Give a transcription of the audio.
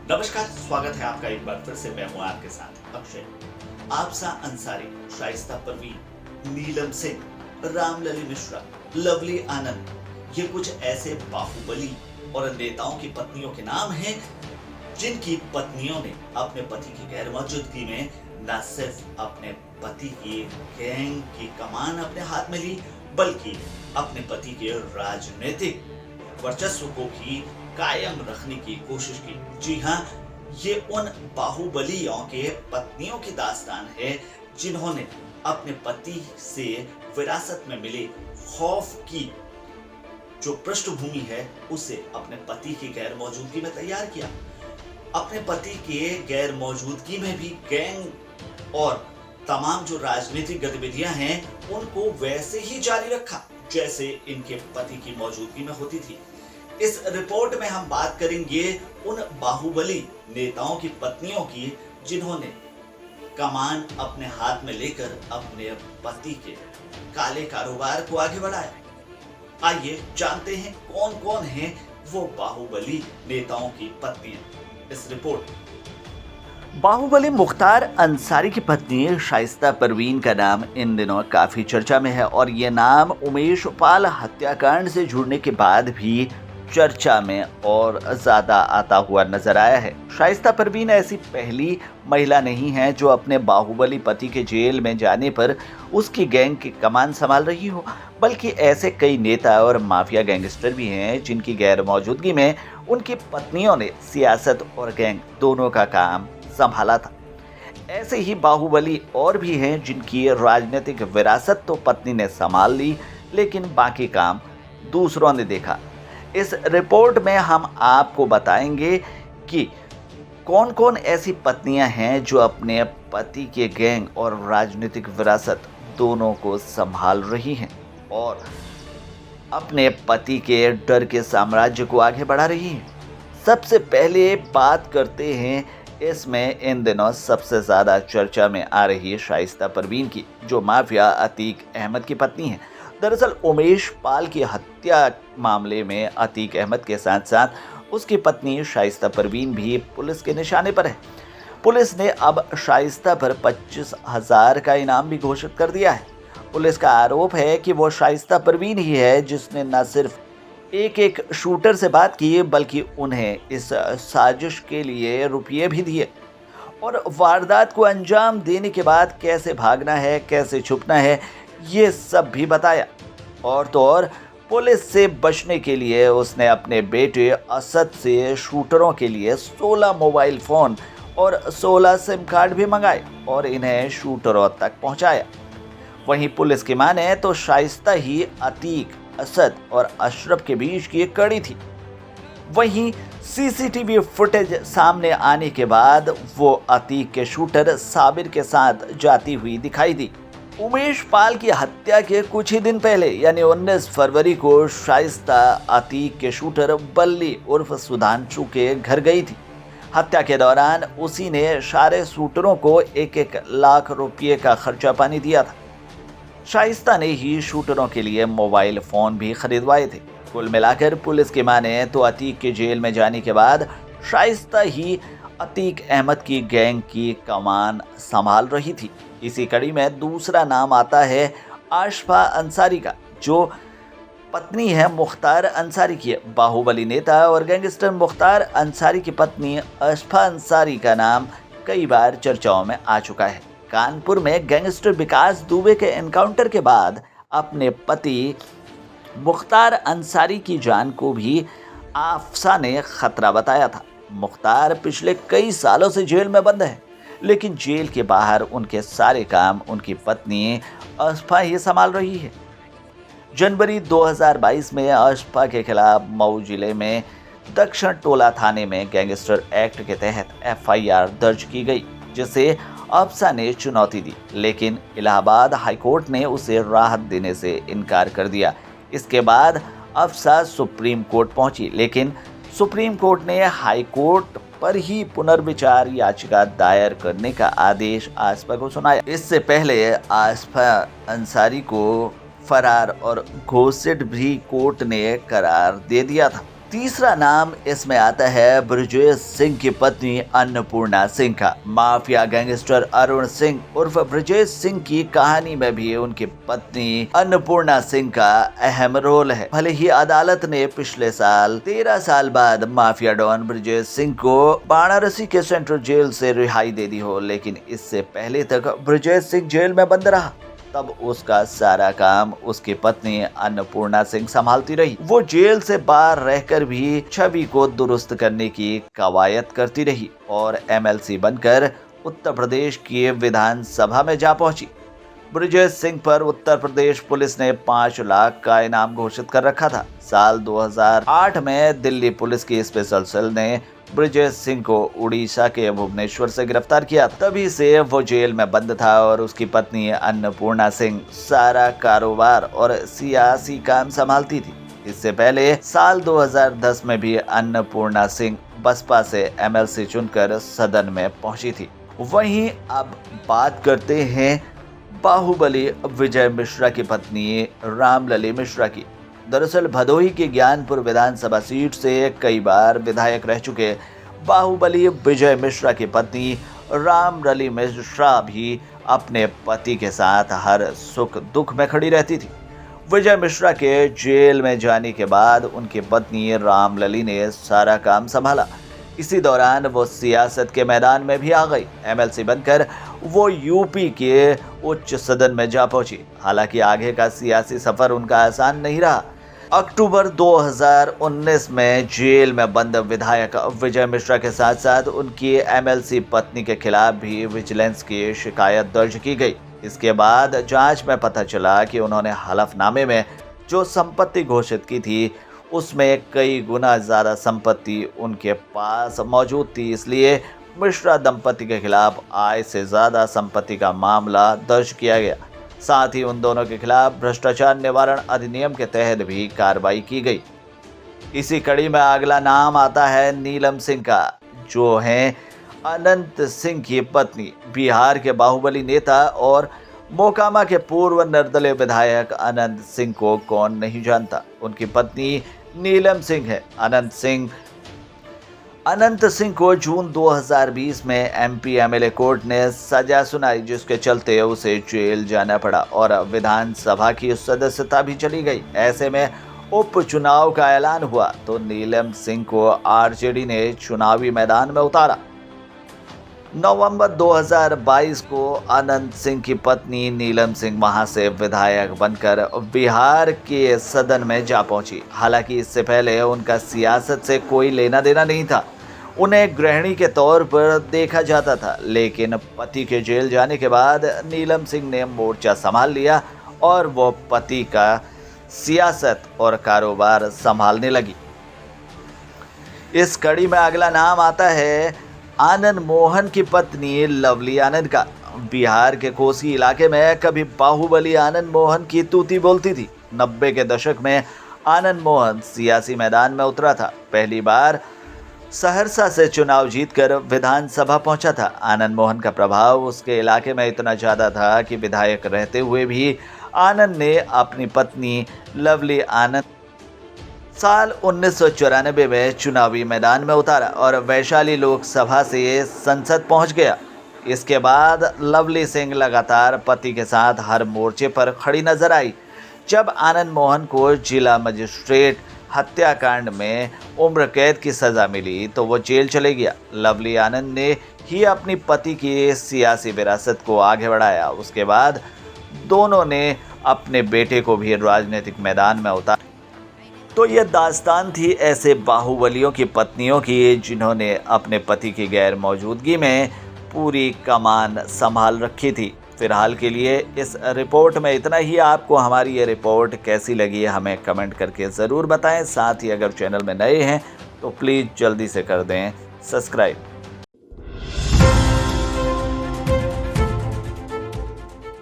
नमस्कार, स्वागत है आपका एक बार फिर से। मैं हूं आपके साथ अक्षय। आपसा अंसारी, शाइस्ता परवीन, नीलम सिंह, रामलली मिश्रा, लवली आनंद, ये कुछ ऐसे बाहुबली और नेताओं की पत्नियों के नाम हैं जिनकी पत्नियों ने अपने पति की गैर मौजूदगी में न सिर्फ अपने पति की गैंग की कमान अपने हाथ में ली, बल्कि अपने पति के राजनीतिक वर्चस्व को भी कायम रखने की कोशिश की। जी हाँ, ये उन बाहुबलियों के पत्नियों की दास्तान है जिन्होंने अपने पति से विरासत में मिले खौफ की जो पृष्ठभूमि है उसे अपने पति की गैर मौजूदगी में तैयार किया। अपने पति के गैर मौजूदगी में भी गैंग और तमाम जो राजनीतिक गतिविधियां हैं उनको वैसे ही जारी रखा जैसे इनके पति की मौजूदगी में होती थी। इस रिपोर्ट में हम बात करेंगे उन बाहुबली नेताओं की पत्नियों की जिन्होंने कमान अपने हाथ में लेकर अपने पति के काले कारोबार को आगे बढ़ाया। आइए जानते हैं कौन कौन हैं वो बाहुबली नेताओं की पत्नियां। इस रिपोर्ट। बाहुबली मुख्तार अंसारी की पत्नी शाइस्ता परवीन का नाम इन दिनों काफी चर्चा में है और ये नाम उमेश पाल हत्याकांड से जुड़ने के बाद भी चर्चा में और ज्यादा आता हुआ नजर आया है। शाइस्ता परवीन ऐसी पहली महिला नहीं है जो अपने बाहुबली पति के जेल में जाने पर उसकी गैंग की कमान संभाल रही हो, बल्कि ऐसे कई नेता और माफिया गैंगस्टर भी हैं जिनकी गैर मौजूदगी में उनकी पत्नियों ने सियासत और गैंग दोनों का काम संभाला था। ऐसे ही बाहुबली और भी हैं जिनकी राजनीतिक विरासत तो पत्नी ने संभाल ली, लेकिन बाकी काम दूसरों ने देखा। इस रिपोर्ट में हम आपको बताएंगे कि कौन कौन ऐसी पत्नियां हैं जो अपने पति के गैंग और राजनीतिक विरासत दोनों को संभाल रही हैं और अपने पति के डर के साम्राज्य को आगे बढ़ा रही हैं। सबसे पहले बात करते हैं इसमें इन दिनों सबसे ज़्यादा चर्चा में आ रही है शाइस्ता परवीन की, जो माफिया अतीक अहमद की पत्नी है। दरअसल उमेश पाल की हत्या मामले में अतीक अहमद के साथ साथ उसकी पत्नी शाइस्ता परवीन भी पुलिस के निशाने पर है। पुलिस ने अब शाइस्ता पर 25,000 का इनाम भी घोषित कर दिया है। पुलिस का आरोप है कि वो शाइस्ता परवीन ही है जिसने न सिर्फ एक शूटर से बात की बल्कि उन्हें इस साजिश के लिए रुपये भी दिए और वारदात को अंजाम देने के बाद कैसे भागना है, कैसे छुपना है, ये सब भी बताया। और तो और पुलिस से बचने के लिए उसने अपने बेटे असद से शूटरों के लिए 16 मोबाइल फ़ोन और 16 सिम कार्ड भी मंगाए और इन्हें शूटरों तक पहुंचाया। वहीं पुलिस की माने तो शाइस्ता ही अतीक, असद और अशरफ के बीच की एक कड़ी थी। वहीं सीसीटीवी फुटेज सामने आने के बाद वो अतीक के शूटर साबिर के साथ जाती हुई दिखाई दी। उमेश पाल की हत्या के कुछ ही दिन पहले यानी 19 फरवरी को शाइस्ता अतीक के शूटर बल्ली उर्फ सुधांशु के घर गई थी। हत्या के दौरान उसी ने सारे शूटरों को 1-1 लाख रुपये का खर्चा पानी दिया था। शाइस्ता ने ही शूटरों के लिए मोबाइल फ़ोन भी खरीदवाए थे। कुल मिलाकर पुलिस की माने तो अतीक के जेल में जाने के बाद शाइस्ता ही अतीक अहमद की गैंग की कमान संभाल रही थी। इसी कड़ी में दूसरा नाम आता है आशफा अंसारी का, जो पत्नी है मुख्तार अंसारी की। बाहुबली नेता और गैंगस्टर मुख्तार अंसारी की पत्नी आशफा अंसारी का नाम कई बार चर्चाओं में आ चुका है। कानपुर में गैंगस्टर विकास दुबे के एनकाउंटर के बाद अपने पति मुख्तार अंसारी की जान को भी आफसा ने खतरा बताया था। मुख्तार पिछले कई सालों से जेल में बंद है, लेकिन जेल के बाहर उनके सारे काम उनकी पत्नी आशफा ही संभाल रही है। जनवरी 2022 में आशफा के खिलाफ मऊ जिले में दक्षिण टोला थाने में गैंगस्टर एक्ट के तहत FIR दर्ज की गई, जिसे आफसा ने चुनौती दी, लेकिन इलाहाबाद हाईकोर्ट ने उसे राहत देने से इनकार कर दिया। इसके बाद आफसा सुप्रीम कोर्ट पहुंची, लेकिन सुप्रीम कोर्ट ने हाईकोर्ट पर ही पुनर्विचार याचिका दायर करने का आदेश आसफा को सुनाया। इससे पहले आसफा अंसारी को फरार और घोषित भी कोर्ट ने करार दे दिया था। तीसरा नाम इसमें आता है ब्रजेश सिंह की पत्नी अन्नपूर्णा सिंह का। माफिया गैंगस्टर अरुण सिंह उर्फ ब्रजेश सिंह की कहानी में भी उनकी पत्नी अन्नपूर्णा सिंह का अहम रोल है। भले ही अदालत ने पिछले साल 13 साल बाद माफिया डॉन ब्रजेश सिंह को वाराणसी के सेंट्रल जेल से रिहाई दे दी हो, लेकिन इससे पहले तक ब्रजेश सिंह जेल में बंद रहा। तब उसका सारा काम उसकी पत्नी अन्नपूर्णा सिंह संभालती रही। वो जेल से बाहर रहकर भी छवि को दुरुस्त करने की कवायद करती रही और एमएलसी बनकर उत्तर प्रदेश की विधानसभा में जा पहुंची। ब्रजेश सिंह पर उत्तर प्रदेश पुलिस ने 5 लाख का इनाम घोषित कर रखा था। साल 2008 में दिल्ली पुलिस की स्पेशल सेल ने ब्रजेश सिंह को उड़ीसा के भुवनेश्वर से गिरफ्तार किया। तभी से वो जेल में बंद था और उसकी पत्नी अन्नपूर्णा सिंह सारा कारोबार और सियासी काम संभालती थी। इससे पहले साल 2010 में भी अन्नपूर्णा सिंह बसपा से एमएलसी चुनकर सदन में पहुंची थी। वहीं अब बात करते हैं बाहुबली विजय मिश्रा की पत्नी रामलली मिश्रा की। दरअसल भदोही के ज्ञानपुर विधानसभा सीट से कई बार विधायक रह चुके बाहुबली विजय मिश्रा की पत्नी रामलली मिश्रा भी अपने पति के साथ हर सुख दुख में खड़ी रहती थी। विजय मिश्रा के जेल में जाने के बाद उनकी पत्नी रामलली ने सारा काम संभाला। इसी दौरान वो सियासत के मैदान में भी आ गई। एमएलसी बनकर वो यूपी के उच्च सदन में जा पहुंची। हालांकि आगे का सियासी सफर उनका आसान नहीं रहा। अक्टूबर 2019 में जेल में बंद विधायक विजय मिश्रा के साथ साथ उनकी एमएलसी पत्नी के खिलाफ भी विजिलेंस की शिकायत दर्ज की गई। इसके बाद जांच में पता चला कि उन्होंने हलफनामे में जो संपत्ति घोषित की थी उसमें कई गुना ज्यादा संपत्ति उनके पास मौजूद थी। इसलिए मिश्रा दंपति के खिलाफ आय से ज्यादा संपत्ति का मामला दर्ज किया गया। साथ ही उन दोनों के खिलाफ भ्रष्टाचार निवारण अधिनियम के तहत भी कार्रवाई की गई। इसी कड़ी में अगला नाम आता है नीलम सिंह का, जो हैं अनंत सिंह की पत्नी। बिहार के बाहुबली नेता और मोकामा के पूर्व निर्दलीय विधायक अनंत सिंह को कौन नहीं जानता। उनकी पत्नी नीलम सिंह है। अनंत सिंह को जून 2020 में एमपी एमएलए कोर्ट ने सजा सुनाई, जिसके चलते उसे जेल जाना पड़ा और विधानसभा की सदस्यता भी चली गई। ऐसे में उपचुनाव का ऐलान हुआ तो नीलम सिंह को आरजेडी ने चुनावी मैदान में उतारा। नवंबर 2022 को अनंत सिंह की पत्नी नीलम सिंह वहां से विधायक बनकर बिहार के सदन में जा पहुंची। हालांकि इससे पहले उनका सियासत से कोई लेना देना नहीं था। उन्हें गृहिणी के तौर पर देखा जाता था, लेकिन पति के जेल जाने के बाद नीलम सिंह ने मोर्चा संभाल लिया और वो पति का सियासत और कारोबार संभालने लगी। इस कड़ी में अगला नाम आता है आनंद मोहन की पत्नी लवली आनंद का। बिहार के कोसी इलाके में कभी बाहुबली आनंद मोहन की तूती बोलती थी। 90 के दशक में आनंद मोहन सियासी मैदान में उतरा था। पहली बार सहरसा से चुनाव जीतकर विधानसभा पहुंचा था। आनंद मोहन का प्रभाव उसके इलाके में इतना ज़्यादा था कि विधायक रहते हुए भी आनंद ने अपनी पत्नी लवली आनंद साल 1994 में चुनावी मैदान में उतारा और वैशाली लोकसभा से संसद पहुंच गया। इसके बाद लवली सिंह लगातार पति के साथ हर मोर्चे पर खड़ी नजर आई। जब आनंद मोहन को जिला मजिस्ट्रेट हत्याकांड में उम्र कैद की सजा मिली तो वो जेल चले गया। लवली आनंद ने ही अपनी पति की सियासी विरासत को आगे बढ़ाया। उसके बाद दोनों ने अपने बेटे को भी राजनीतिक मैदान में उतारा। तो ये दास्तान थी ऐसे बाहुबलियों की पत्नियों की जिन्होंने अपने पति की गैर मौजूदगी में पूरी कमान संभाल रखी थी। फिलहाल के लिए इस रिपोर्ट में इतना ही। आपको हमारी ये रिपोर्ट कैसी लगी हमें कमेंट करके ज़रूर बताएं। साथ ही अगर चैनल में नए हैं तो प्लीज़ जल्दी से कर दें सब्सक्राइब।